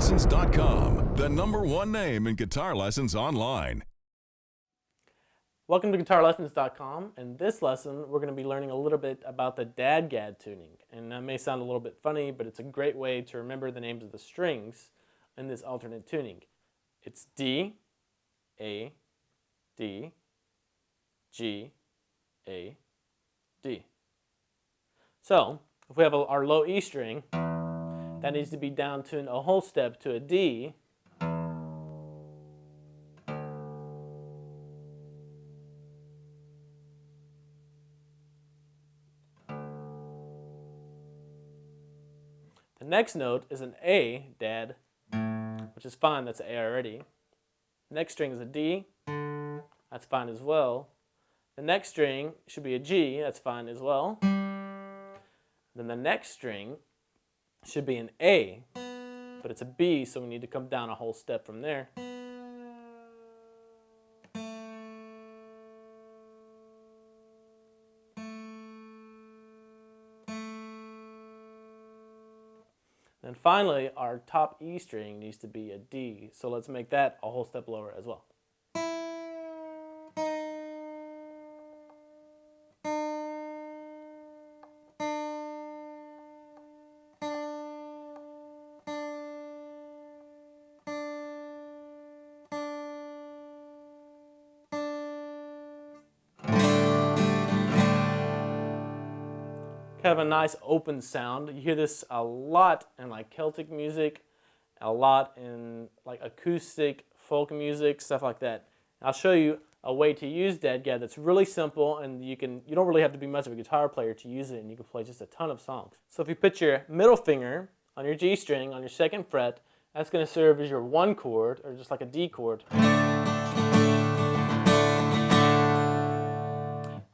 GuitarLessons.com, the #1 name in guitar lessons online. Welcome to GuitarLessons.com. In this lesson, we're going to be learning a little bit about the DADGAD tuning. And that may sound a little bit funny, but it's a great way to remember the names of the strings in this alternate tuning. It's D, A, D, G, A, D. So, if we have our low E string, that needs to be down tuned a whole step to a D. The next note is an A, dad, which is fine, that's an A already. The next string is a D, that's fine as well. The next string should be a G, that's fine as well. Then the next string should be an A, but it's a B, so we need to come down a whole step from there. Then finally, our top E string needs to be a D, so let's make that a whole step lower as well. Kind of a nice open sound. You hear this a lot in like Celtic music, a lot in like acoustic folk music, stuff like that. And I'll show you a way to use DADGAD that's really simple, and you don't really have to be much of a guitar player to use it, and you can play just a ton of songs. So if you put your middle finger on your G string on your 2nd fret, that's going to serve as your 1 chord, or just like a D chord.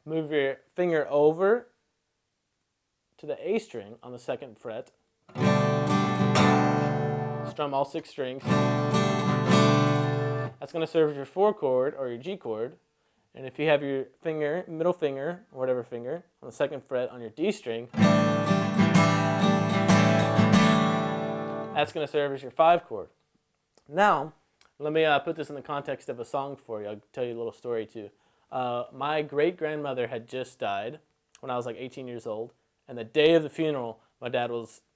Move your finger over to the A string on the 2nd fret. Strum all 6 strings. That's going to serve as your 4 chord or your G chord. And if you have your finger, middle finger, or whatever finger, on the 2nd fret on your D string, that's going to serve as your 5 chord. Now, let me put this in the context of a song for you. I'll tell you a little story too. My great-grandmother had just died when I was like 18 years old. And the day of the funeral, my dad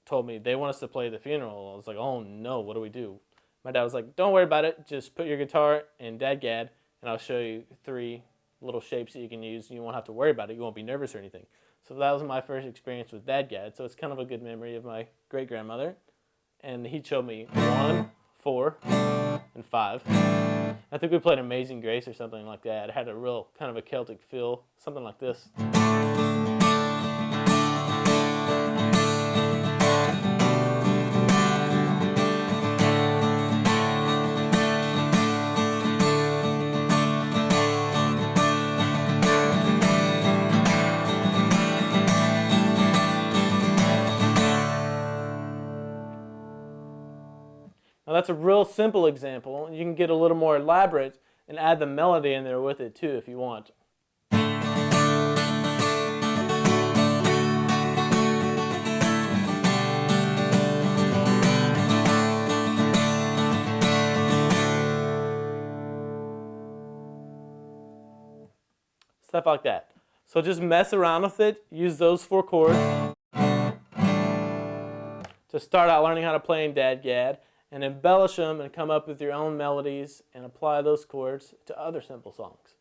told me they want us to play the funeral. I was like, oh no, what do we do? My dad was like, don't worry about it. Just put your guitar in DADGAD, and I'll show you 3 little shapes that you can use. You won't have to worry about it. You won't be nervous or anything. So that was my first experience with DADGAD. So it's kind of a good memory of my great-grandmother. And he showed me 1, 4, and 5. I think we played Amazing Grace or something like that. It had a real kind of a Celtic feel, something like this. Now that's a real simple example. You can get a little more elaborate and add the melody in there with it too if you want. Stuff like that. So just mess around with it. Use those 4 chords to start out learning how to play in DADGAD, and embellish them and come up with your own melodies and apply those chords to other simple songs.